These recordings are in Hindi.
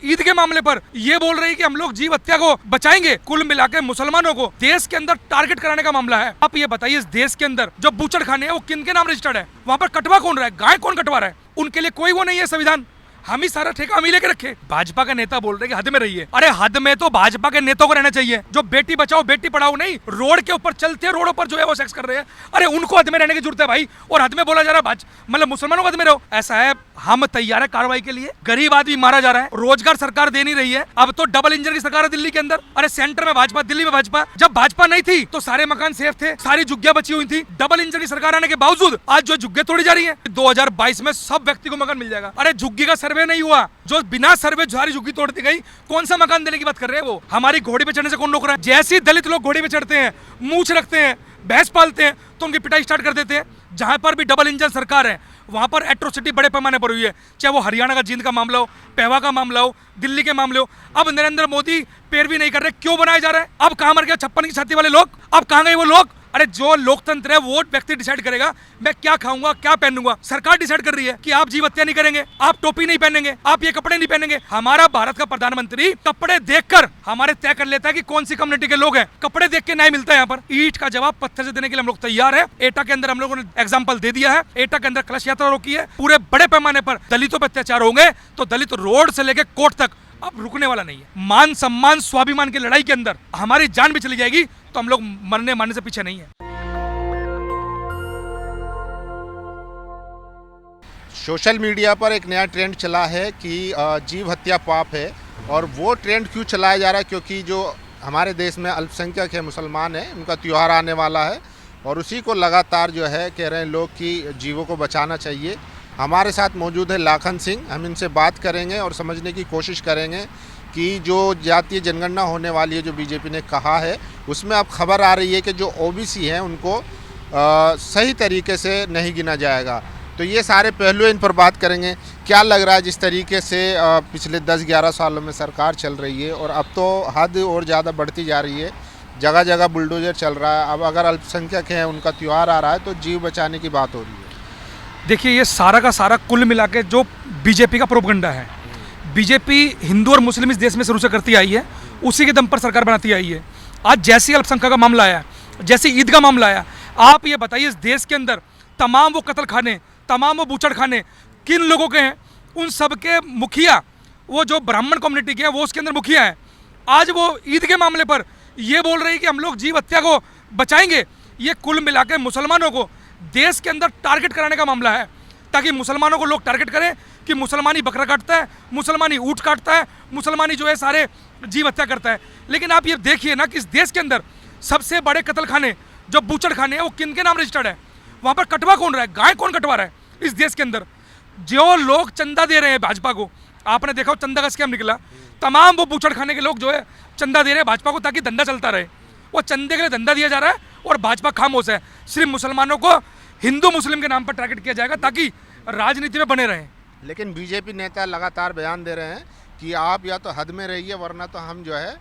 ईद के मामले पर ये बोल रही है कि हम लोग जीव हत्या को बचाएंगे। कुल मिलाकर मुसलमानों को देश के अंदर टारगेट कराने का मामला है। आप ये बताइए, इस देश के अंदर जो बूचड़ खाने हैं वो किन के नाम रजिस्टर्ड है? वहाँ पर कटवा कौन रहा है? गाय कौन कटवा रहा है? उनके लिए कोई वो नहीं है संविधान। हम ही सारा ठेका हम ही लेके रखे। भाजपा का नेता बोल रहे कि हद में रहिए। अरे हद में तो भाजपा के नेताओं को रहना चाहिए, जो बेटी बचाओ बेटी पढ़ाओ नहीं, रोड के ऊपर चलते रोडों पर जो है वो सेक्स कर रहे हैं। अरे उनको हद में रहने की जरूरत है भाई। और हद में बोला जा रहा है मतलब मुसलमानों को हद में रहो। ऐसा है, हम तैयार है कार्रवाई के लिए। गरीब आदमी मारा जा रहा है, रोजगार सरकार दे नहीं रही है। अब तो डबल इंजन की सरकार है दिल्ली के अंदर। अरे सेंटर में भाजपा, दिल्ली में भाजपा। जब भाजपा नहीं थी तो सारे मकान सेफ थे, सारी झुग्गियां बची हुई थी। डबल इंजन की सरकार आने के बावजूद आज जो झुग्गियां तोड़ी जा रही है, 2022 में सब व्यक्ति को मकान मिल जाएगा। अरे झुग्गी का सर्वे नहीं हुआ, जो बिना सर्वे सारी झुग्गी तोड़ दी गई, कौन सा मकान देने की बात कर रहे हैं वो? हमारी घोड़ी पे चढ़ने से कौन रोक रहा है? जैसे ही दलित लोग घोड़ी पे चढ़ते हैं, मूछ रखते हैं, भैंस पालते हैं, तो उनकी पिटाई स्टार्ट कर देते हैं। जहां पर भी डबल इंजन सरकार है वहां पर एट्रोसिटी बड़े पैमाने पर हुई है, चाहे वो हरियाणा का जींद का मामला हो, पहवा का मामला हो, दिल्ली के मामले हो। अब नरेंद्र मोदी पैरवी नहीं कर रहे, क्यों बनाया जा रहा है? अब कहां मर गया 56 की छाती वाले लोग? अब कहां गए वो लोग? अरे जो लोकतंत्र है वो व्यक्ति डिसाइड करेगा मैं क्या खाऊंगा, क्या पहनूंगा। सरकार डिसाइड कर रही है कि आप जीव हत्या नहीं करेंगे, आप टोपी नहीं पहनेंगे, आप ये कपड़े नहीं पहनेंगे। हमारा भारत का प्रधानमंत्री कपड़े देखकर हमारे तय कर लेता है कि कौन सी कम्युनिटी के लोग हैं। कपड़े देख के न्याय मिलता है यहाँ पर। ईंट का जवाब पत्थर से देने के लिए हम लोग तैयार है। एटा के अंदर हम लोगों ने एग्जाम्पल दे दिया है। एटा के अंदर कलश यात्रा रोकी है। पूरे बड़े पैमाने पर दलितों पर अत्याचार होंगे तो दलित रोड से लेकर कोर्ट तक अब रुकने वाला नहीं है। मान सम्मान स्वाभिमान की लड़ाई के अंदर हमारी जान भी चली जाएगी तो हम लोग मरने मारने से पीछे नहीं है। सोशल मीडिया पर एक नया ट्रेंड चला है कि जीव हत्या पाप है। और वो ट्रेंड क्यों चलाया जा रहा है? क्योंकि जो हमारे देश में अल्पसंख्यक है, मुसलमान हैं, उनका त्यौहार आने वाला है और उसी को लगातार जो है कह रहे हैं लोग कि जीवों को बचाना चाहिए। हमारे साथ मौजूद है लाखन सिंह। हम इनसे बात करेंगे और समझने की कोशिश करेंगे कि जो जातीय जनगणना होने वाली है, जो बीजेपी ने कहा है, उसमें अब खबर आ रही है कि जो ओबीसी हैं उनको सही तरीके से नहीं गिना जाएगा। तो ये सारे पहलू इन पर बात करेंगे। क्या लग रहा है जिस तरीके से पिछले 10-11 सालों में सरकार चल रही है और अब तो हद और ज़्यादा बढ़ती जा रही है, जगह जगह बुलडोजर चल रहा है। अब अगर अल्पसंख्यक हैं, उनका त्यौहार आ रहा है तो जीव बचाने की बात हो रही है। देखिए, ये सारा का सारा कुल मिला के जो बीजेपी का प्रोपगंडा है। बीजेपी हिंदू और मुस्लिम इस देश में शुरू से करती आई है, उसी के दम पर सरकार बनाती आई है। आज जैसे अल्पसंख्यक का मामला आया, जैसे ईद का मामला आया, आप ये बताइए इस देश के अंदर तमाम वो कत्ल खाने, तमाम वो बूचड़ खाने किन लोगों के हैं? उन सब के मुखिया, वो जो ब्राह्मण कम्युनिटी के हैं वो उसके अंदर मुखिया हैं। आज वो ईद के मामले पर ये बोल रही है कि हम लोग जीव हत्या को बचाएंगे। ये कुल मिला के मुसलमानों को देश के अंदर टारगेट कराने का मामला है, ताकि मुसलमानों को लोग टारगेट करें कि मुसलमानी बकरा काटता है, मुसलमानी ऊँट काटता है, मुसलमानी जो है सारे जीव हत्या करता है। लेकिन आप ये देखिए ना कि इस देश के अंदर सबसे बड़े कत्ल खाने जो बूचड़ खाने हैं वो किन के नाम रजिस्टर्ड है? वहाँ पर कटवा कौन रहा है? गाय कौन कटवा रहा है? इस देश के अंदर जो लोग चंदा दे रहे हैं भाजपा को, आपने देखा चंदा का स्कैम निकला। तमाम वो बूचड़ खाने के लोग जो है चंदा दे रहे हैं भाजपा को ताकि धंधा चलता रहे। वो चंदे के लिए धंधा दिया जा रहा है और भाजपा खामोश है। सिर्फ मुसलमानों को हिंदू मुस्लिम के नाम पर टारगेट किया जाएगा ताकि राजनीति में बने रहें। लेकिन बीजेपी नेता लगातार बयान दे रहे हैं कि आप या तो हद में रहिए वरना तो हम जो है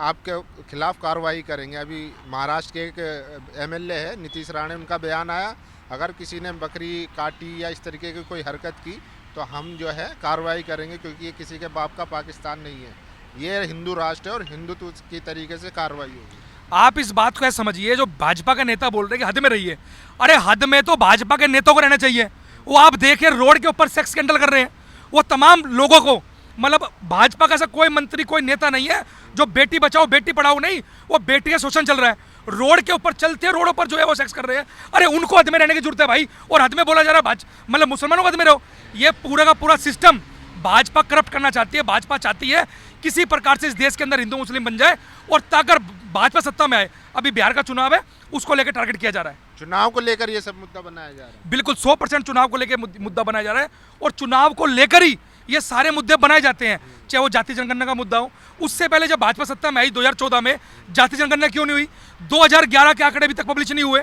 आपके खिलाफ कार्रवाई करेंगे। अभी महाराष्ट्र के एक एमएलए है नीतीश राणे, उनका बयान आया, अगर किसी ने बकरी काटी या इस तरीके की कोई हरकत की तो हम जो है कार्रवाई करेंगे, क्योंकि ये किसी के बाप का पाकिस्तान नहीं है, ये हिंदू राष्ट्र है और हिंदुत्व की तरीके से कार्रवाई होगी। आप इस बात को ऐसा समझिए, जो भाजपा के नेता बोल रहे हैं कि हद में रहिए। अरे हद में तो भाजपा के नेताओं को रहना चाहिए। वो आप देखिए रोड के ऊपर सेक्स स्कैंडल कर रहे हैं। वो तमाम लोगों को, मतलब भाजपा का ऐसा कोई मंत्री कोई नेता नहीं है जो बेटी बचाओ बेटी पढ़ाओ नहीं, वो बेटी का शोषण चल रहा है। रोड के ऊपर चलते रोडों पर जो है वो सेक्स कर रहे हैं। अरे उनको हद में रहने की जरूरत है भाई। और हद में बोला जा रहा है मतलब मुसलमानों को हद में रहो। ये पूरा का पूरा सिस्टम भाजपा करप्ट करना चाहती है। भाजपा चाहती है किसी प्रकार से इस देश के अंदर हिंदू मुस्लिम बन जाए और ताकर भाजपा सत्ता में आए। अभी बिहार का चुनाव है, उसको लेकर टारगेट किया जा रहा है। चुनाव को लेकर ये सब मुद्दा बनाया जा रहा है। बिल्कुल 100% चुनाव को लेकर मुद्दा बनाया जा रहा है और चुनाव को लेकर ही ये सारे मुद्दे बनाए जाते हैं, चाहे वो जाति जनगणना का मुद्दा हो। उससे पहले जब भाजपा सत्ता में आई 2014 में, जाति जनगणना क्यों नहीं हुई? 2011 के आंकड़े अभी तक पब्लिश नहीं हुए।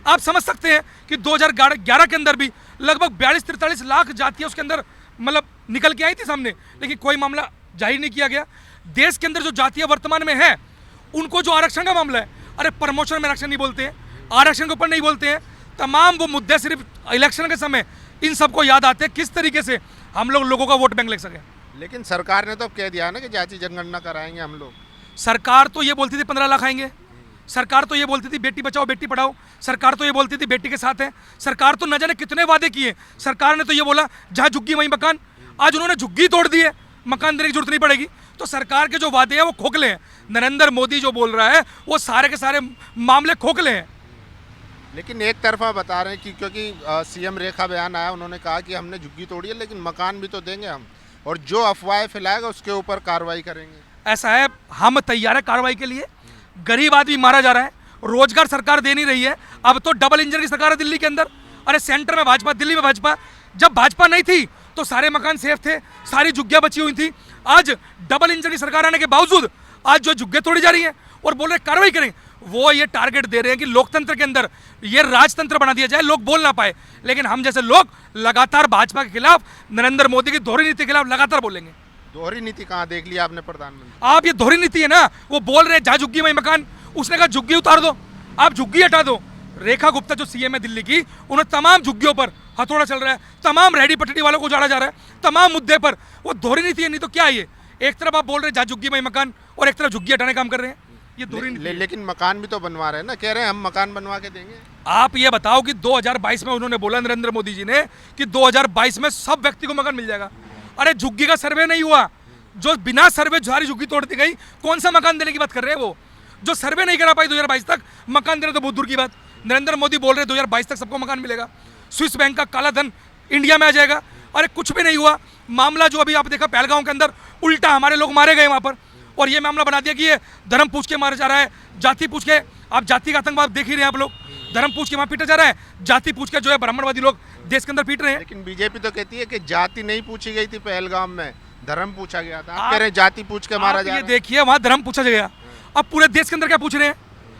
आप समझ सकते हैं कि 2011 के अंदर भी लगभग 42-43 लाख जातियां उसके अंदर मतलब निकल के आई थी सामने, लेकिन कोई मामला जाहिर नहीं किया गया। देश के अंदर जो जातियां वर्तमान में है उनको जो आरक्षण का मामला है, अरे प्रमोशन में आरक्षण नहीं बोलते हैं, आरक्षण के ऊपर नहीं बोलते हैं। तमाम वो मुद्दे सिर्फ इलेक्शन के समय इन सबको याद आते हैं किस तरीके से हम लोगों का वोट बैंक ले सके। लेकिन सरकार ने तो अब कह दिया ना कि जाति जनगणना कराएंगे हम लोग। सरकार तो ये बोलती थी 15 लाख आएंगे, सरकार तो ये बोलती थी बेटी बचाओ बेटी पढ़ाओ, सरकार तो ये बोलती थी बेटी के साथ है, सरकार तो न जाने कितने वादे किए। सरकार ने तो ये बोला जहाँ झुग्गी वहीं मकान, आज उन्होंने झुग्गी तोड़ दी है, मकान देने की जरूरत नहीं पड़ेगी। तो सरकार के जो वादे हैं वो खोखले हैं। नरेंद्र मोदी जो बोल रहा है वो सारे के सारे मामले खोखले हैं। लेकिन एक तरफा बता रहे हैं कि क्योंकि सीएम रेखा बयान आया, उन्होंने कहा कि हमने झुग्गी तोड़ी है लेकिन मकान भी तो देंगे हम, और जो अफवाहें फैलाएगा उसके ऊपर कार्रवाई करेंगे। ऐसा है, हम तैयार है कार्रवाई के लिए। गरीब आदमी मारा जा रहा है, रोजगार सरकार दे नहीं रही है। अब तो डबल इंजन की सरकार है दिल्ली के अंदर। अरे सेंटर में भाजपा, दिल्ली में भाजपा। जब भाजपा नहीं थी तो सारे मकान सेफ थे, सारी झुग्गियां बची हुई थी। आज डबल इंजन की सरकार आने के बावजूद आज जो झुग्गियां तोड़ी जा रही हैं और बोल रहे कार्रवाई करें, वो ये टारगेट दे रहे हैं कि लोकतंत्र के अंदर ये राजतंत्र बना दिया जाए, लोग बोल ना पाए। लेकिन हम जैसे लोग लगातार भाजपा के खिलाफ, नरेंद्र मोदी की दोहरी नीति के खिलाफ लगातार बोलेंगे। दोहरी नीति कहाँ देख लिया आपने प्रधानमंत्री? आप ये दोहरी नीति है ना, वो बोल रहे हैं जहाँ झुग्गी वहीं मकान। उसने कहा झुग्गी उतार दो, आप झुग्गी हटा दो। रेखा गुप्ता जो सीएम है दिल्ली की, उन्हें तमाम झुग्गियों पर हथौड़ा चल रहा है, तमाम रेहड़ी पटरी वालों को उजाड़ा जा रहा है, तमाम मुद्दे पर। वो दोहरी नीति है, नहीं तो क्या है ये? एक तरफ आप बोल रहे हैं जहाँ झुग्गी वहीं मकान और एक तरफ झुग्गी हटाने का काम कर रहे हैं। ये दोहरी नीति है। लेकिन मकान भी तो बनवा रहे हैं ना, कह रहे हैं हम मकान बनवा के देंगे। आप ये बताओ कि 2022 में उन्होंने बोला नरेंद्र मोदी जी ने कि 2022 में सब व्यक्ति को मकान मिल जाएगा। अरे झुग्गी का सर्वे नहीं हुआ, जो बिना सर्वे सारी झुग्गी तोड़ दी गई, कौन सा मकान देने की बात कर रहे हैं? वो जो सर्वे नहीं करा पाई 2022 तक, मकान देने तो बहुत दूर की बात। नरेंद्र मोदी बोल रहे 2022 तक सबको मकान मिलेगा, स्विस बैंक का काला धन इंडिया में आ जाएगा। अरे कुछ भी नहीं हुआ। मामला जो अभी आप देखा पहलगांव के अंदर, उल्टा हमारे लोग मारे गए वहां पर, और ये मामला बना दिया कि ये धर्म पूछ के मारा जा रहा है, जाति पूछ के। आप जाति का आतंकवाद देख ही रहे हैं आप लोग, धर्म पूछ के वहां पीटा जा रहा है, जाति पूछ के जो है ब्राह्मणवादी लोग देश के अंदर पीट रहे हैं। लेकिन बीजेपी तो कहती है कि जाति नहीं पूछी गई थी पहलगाम में, धर्म पूछा गया था। आप कह रहे हैं जाति पूछ के मारा जा रहा है। ये देखिए वहां धर्म पूछा गया, अब पूरे देश के अंदर क्या पूछ रहे हैं?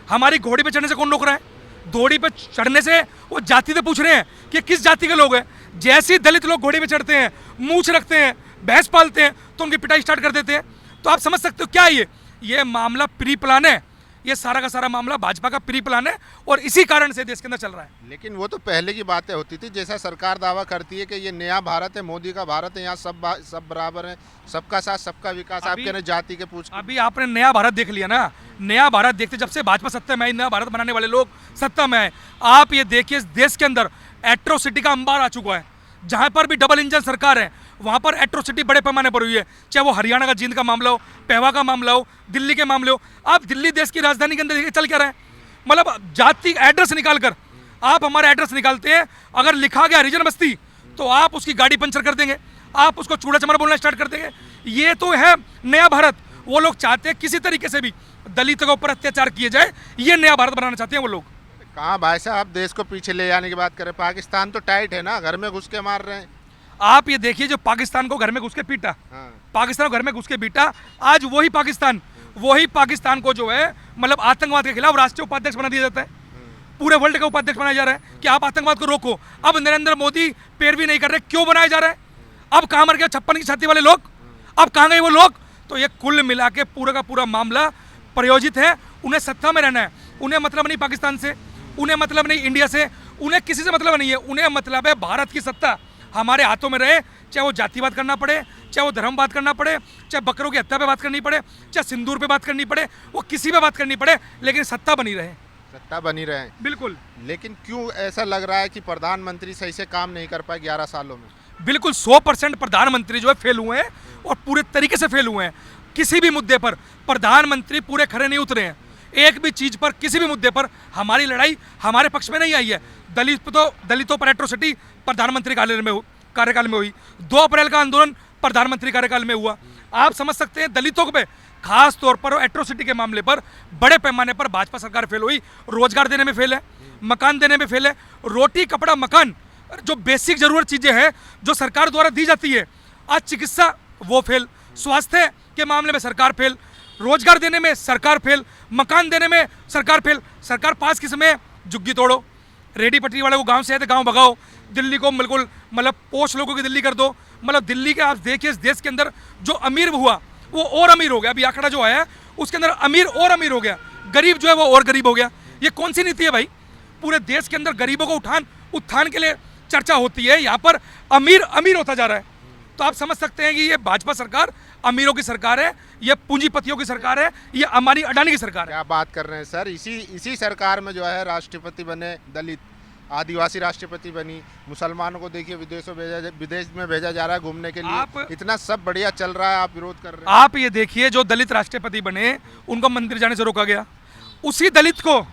हमारी घोड़ी पे चढ़ने से कौन रोक रहा है? घोड़ी पे चढ़ने से वो जाति तो पूछ रहे हैं कि किस जाति के लोग हैं। जैसे ही दलित लोग घोड़ी पे चढ़ते हैं, मूछ रखते हैं, भैंस पालते हैं, तो उनकी पिटाई स्टार्ट कर देते हैं। तो आप समझ सकते हो क्या है ये मामला प्री प्लान है। ये सारा का सारा मामला भाजपा का प्री प्लान है और इसी कारण से देश के अंदर चल रहा है। लेकिन वो तो पहले की बातें होती थी, जैसा सरकार दावा करती है कि ये नया भारत है, मोदी का भारत है, यहाँ सब बराबर है, सबका साथ सबका विकास। आप कह रहे हैं जाति के पूछ। अभी आपने नया भारत देख लिया ना, नया भारत देखते जब से भाजपा सत्ता में आई, नया भारत बनाने वाले लोग सत्ता में आए। आप ये देखिए इस देश के अंदर एट्रोसिटी का अंबार आ चुका है। जहाँ पर भी डबल इंजन सरकार है वहाँ पर एट्रोसिटी बड़े पैमाने पर हुई है, चाहे वो हरियाणा का जींद का मामला हो, पहवा का मामला हो, दिल्ली के मामले हो। आप दिल्ली देश की राजधानी के अंदर देखिए चल क्या रहा है, मतलब जाति एड्रेस निकाल कर आप हमारा एड्रेस निकालते हैं, अगर लिखा गया हरिजन बस्ती तो आप उसकी गाड़ी पंचर कर देंगे, आप उसको चूड़ा चमड़ा बोलना स्टार्ट कर देंगे। ये तो है नया भारत। वो लोग चाहते हैं किसी तरीके से भी दलितों के ऊपर अत्याचार किए जाए, ये नया भारत बनाना चाहते हैं वो लोग। कहाँ भाई साहब देश को पीछे ले जाने की बात करें, पाकिस्तान तो टाइट है ना, घर में घुस के मार रहे हैं। आप ये देखिए जो पाकिस्तान को घर में घुस के पीटा, पाकिस्तान को घर में घुस के पीटा, आज वही पाकिस्तान को जो है मतलब आतंकवाद के खिलाफ राष्ट्रीय उपाध्यक्ष बना दिया जाता है, पूरे वर्ल्ड का उपाध्यक्ष बनाया जा रहा है कि आप आतंकवाद को रोको। अब नरेंद्र मोदी पैरवी नहीं कर रहे, क्यों बनाया जा रहा है? अब कहाँ मर गया 56 की छाती वाले लोग, अब कहाँ गए वो लोग? तो ये कुल मिला के पूरा का पूरा मामला प्रयोजित है। उन्हें सत्ता में रहना है, उन्हें मतलब नहीं पाकिस्तान से, उन्हें मतलब नहीं इंडिया से, उन्हें किसी से मतलब नहीं है। उन्हें मतलब है भारत की सत्ता हमारे हाथों में रहे, चाहे वो जातिवाद करना पड़े, चाहे वो धर्मवाद करना पड़े, चाहे बकरों की हत्या पे बात करनी पड़े, चाहे सिंदूर पे बात करनी पड़े, वो किसी पे बात करनी पड़े, लेकिन सत्ता बनी रहे। सत्ता बनी रहे बिल्कुल। लेकिन क्यों ऐसा लग रहा है कि प्रधानमंत्री सही से काम नहीं कर पाए 11 सालों में? बिल्कुल 100% प्रधानमंत्री जो है फेल हुए हैं और पूरे तरीके से फेल हुए हैं। किसी भी मुद्दे पर प्रधानमंत्री पूरे खरे नहीं उतरे हैं। एक भी चीज पर, किसी भी मुद्दे पर हमारी लड़ाई हमारे पक्ष में नहीं आई है। दलितों पर एट्रोसिटी प्रधानमंत्री कार्यकाल में हुई, 2 अप्रैल का आंदोलन प्रधानमंत्री कार्यकाल में हुआ। आप समझ सकते हैं दलितों पे खास तौर पर एट्रोसिटी के मामले पर बड़े पैमाने पर भाजपा सरकार फेल हुई। रोजगार देने में फेल है, मकान देने में फेल है। रोटी कपड़ा मकान जो बेसिक जरूरत चीजें हैं जो सरकार द्वारा दी जाती है, आज चिकित्सा वो फेल, स्वास्थ्य के मामले में सरकार फेल, रोजगार देने में सरकार फेल, मकान देने में सरकार फेल। सरकार पास किस में? झुग्गी तोड़ो, रेडी पटरी वाले को गांव से है तो गांव भगाओ, दिल्ली को बिल्कुल मतलब पोस्ट लोगों की दिल्ली कर दो। मतलब दिल्ली के आप देखिए इस देश के अंदर जो अमीर हुआ वो और अमीर हो गया। अभी आंकड़ा जो आया है उसके अंदर अमीर और अमीर हो गया, गरीब जो है वो और गरीब हो गया। ये कौन सी नीति है भाई? पूरे देश के अंदर गरीबों को उत्थान के लिए चर्चा होती है, यहाँ पर अमीर अमीर होता जा रहा है। तो आप समझ सकते हैं कि ये भाजपा सरकार अमीरों की सरकार है, ये पूंजीपतियों की सरकार है, ये अंबानी अडानी की सरकार है। क्या बात कर रहे हैं सर, इसी सरकार में जो है राष्ट्रपति बने दलित, आदिवासी राष्ट्रपति बनी, मुसलमानों को देखिए विदेश में भेजा जा रहा है घूमने के लिए, इतना सब बढ़िया चल रहा है, आप विरोध कर रहे हैं। आप ये देखिए, जो दलित राष्ट्रपति बने उनको मंदिर जाने से रोका गया, उसी दलित को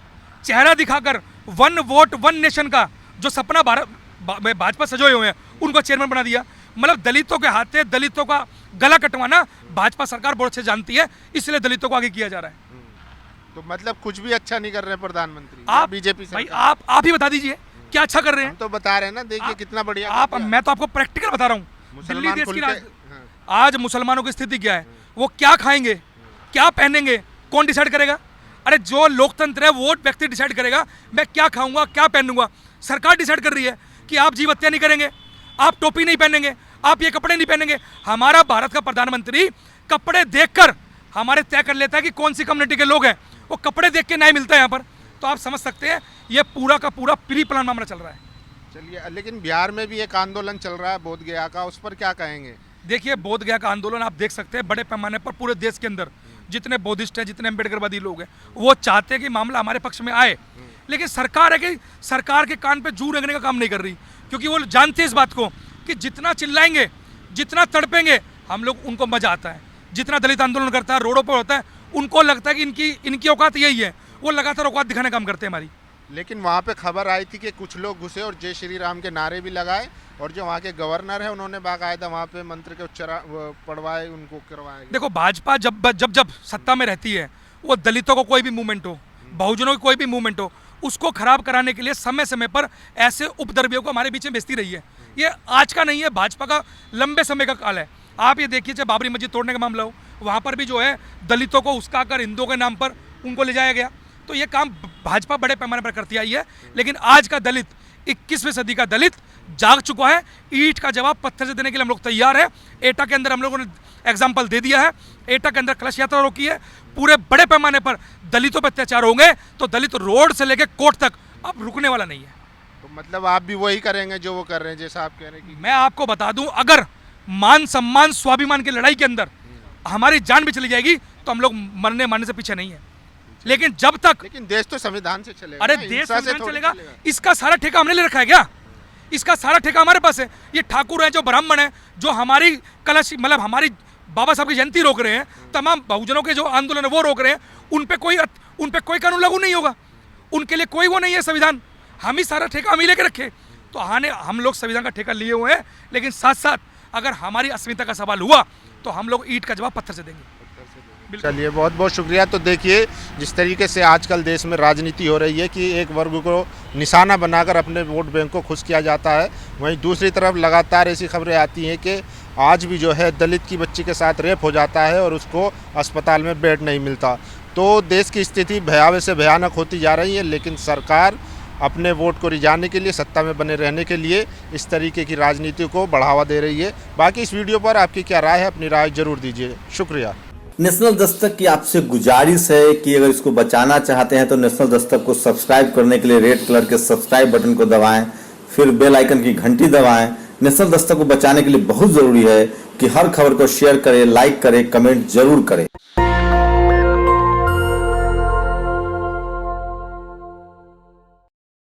चेहरा दिखाकर वन वोट वन नेशन का जो सपना भाजपा सजोए हुए हैं उनको चेयरमैन बना दिया। मतलब दलितों के हाथे दलितों का गला कटवाना भाजपा सरकार बहुत अच्छे जानती है, इसलिए दलितों को आगे किया जा रहा है। तो मतलब कुछ भी अच्छा नहीं कर रहे हैं प्रधानमंत्री, आप बीजेपी भाई आप ही बता दीजिए क्या अच्छा कर रहे हैं। हम तो बता रहे हैं ना, देखिए कितना बढ़िया आप, मैं तो आपको प्रैक्टिकल बता रहा हूँ। दिल्ली देश की आज मुसलमानों की स्थिति क्या है, वो क्या खाएंगे, क्या पहनेंगे, कौन डिसाइड करेगा? अरे जो लोकतंत्र है वोट व्यक्ति डिसाइड करेगा, मैं क्या खाऊंगा क्या पहनूंगा। सरकार डिसाइड कर रही है कि आप जीव हत्या नहीं करेंगे, आप टोपी नहीं पहनेंगे, आप ये कपड़े नहीं पहनेंगे। हमारा भारत का प्रधानमंत्री कपड़े देखकर हमारे तय कर लेता है कि कौन सी कम्युनिटी के लोग हैं, वो कपड़े देख के न्याय मिलता है यहाँ पर। तो आप समझ सकते हैं ये पूरा का पूरा प्री प्लान मामला चल रहा है। चलिए, लेकिन बिहार में भी एक आंदोलन चल रहा है बोध गया का, उस पर क्या कहेंगे? देखिए, बोध गया का आंदोलन आप देख सकते हैं बड़े पैमाने पर पूरे देश के अंदर जितने बौद्धिस्ट हैं, जितने अम्बेडकरवादी लोग हैं, वो चाहते हैं कि मामला हमारे पक्ष में आए। लेकिन सरकार है कि सरकार के कान पे जू रगड़ने का काम नहीं कर रही, क्योंकि वो जानते हैं इस बात को कि जितना चिल्लाएंगे, जितना तड़पेंगे, हम लोग उनको मजा आता है। जितना दलित आंदोलन करता है, रोडों पर होता है, उनको लगता है कि इनकी औकात यही है, वो लगातार औकात दिखाने का काम करते हैं हमारी। लेकिन वहाँ पे खबर आई थी कि कुछ लोग घुसे और जय श्री राम के नारे भी लगाए, और जो वहाँ के गवर्नर है उन्होंने बाकायदा वहाँ पे मंत्र के उच्चारण पढ़वाए, उनको करवाए। देखो, भाजपा जब सत्ता में रहती है, वो दलितों को कोई भी मूवमेंट हो, बहुजनों की कोई भी मूवमेंट हो, उसको खराब कराने के लिए समय समय पर ऐसे उपद्रवियों को हमारे बीच में भेजती रही है। ये आज का नहीं है, भाजपा का लंबे समय का काल है। आप ये देखिए, चाहे बाबरी मस्जिद तोड़ने का मामला हो, वहाँ पर भी जो है दलितों को उसका हिंदुओं के नाम पर उनको ले जाया गया। तो ये काम भाजपा बड़े पैमाने पर करती आई है। लेकिन आज का दलित, 21वीं सदी का दलित जाग चुका है। ईंट का जवाब पत्थर से देने के लिए हम लोग तैयार है। एटा के अंदर हम लोगों ने एग्जाम्पल दे दिया है, एटा के अंदर कलश यात्रा रोकी है। पूरे बड़े पैमाने पर दलितों पर अत्याचार होंगे तो दलित रोड से लेकर कोर्ट तक अब रुकने वाला नहीं है। तो मतलब आप भी वही करेंगे जो वो कर रहे हैं, जैसा आप कह रहे हैं कि मैं आपको बता दूं, अगर मान सम्मान स्वाभिमान की लड़ाई के अंदर हमारी जान भी चली जाएगी तो हम लोग मरने मारने से पीछे नहीं है। लेकिन जब तक, लेकिन देश तो संविधान से चलेगा। अरे देश संविधान चलेगा, इसका सारा ठेका हमने ले रखा है क्या? इसका सारा ठेका हमारे पास है। ये ठाकुर है, जो ब्राह्मण है, जो हमारी कलश मतलब हमारी बाबा साहब की जयंती रोक रहे हैं, तमाम बहुजनों के जो आंदोलन है वो रोक रहे हैं, उन पे कोई कानून लागू नहीं होगा, उनके लिए कोई वो नहीं है संविधान। हम ही सारा ठेका हम ही लेके रखे। तो हम लोग संविधान का ठेका लिए हुए हैं, लेकिन साथ साथ अगर हमारी अस्मिता का सवाल हुआ तो हम लोग ईंट का जवाब पत्थर से देंगे। चलिए, बहुत बहुत शुक्रिया। तो देखिए, जिस तरीके से आजकल देश में राजनीति हो रही है कि एक वर्ग को निशाना बनाकर अपने वोट बैंक को खुश किया जाता है, वहीं दूसरी तरफ लगातार ऐसी खबरें आती हैं कि आज भी जो है दलित की बच्ची के साथ रेप हो जाता है और उसको अस्पताल में बेड नहीं मिलता। तो देश की स्थिति भयावह से भयानक होती जा रही है। लेकिन सरकार अपने वोट को रिझाने के लिए, सत्ता में बने रहने के लिए इस तरीके की राजनीति को बढ़ावा दे रही है। बाकी इस वीडियो पर आपकी क्या राय है, अपनी राय जरूर दीजिए। शुक्रिया। नेशनल दस्तक की आपसे गुजारिश है कि अगर इसको बचाना चाहते हैं तो नेशनल दस्तक को सब्सक्राइब करने के लिए रेड कलर के सब्सक्राइब बटन को दबाएं, फिर बेल आइकन की घंटी दबाएं। नेशनल दस्तक को बचाने के लिए बहुत जरूरी है कि हर खबर को शेयर करें, लाइक करें, कमेंट जरूर करें।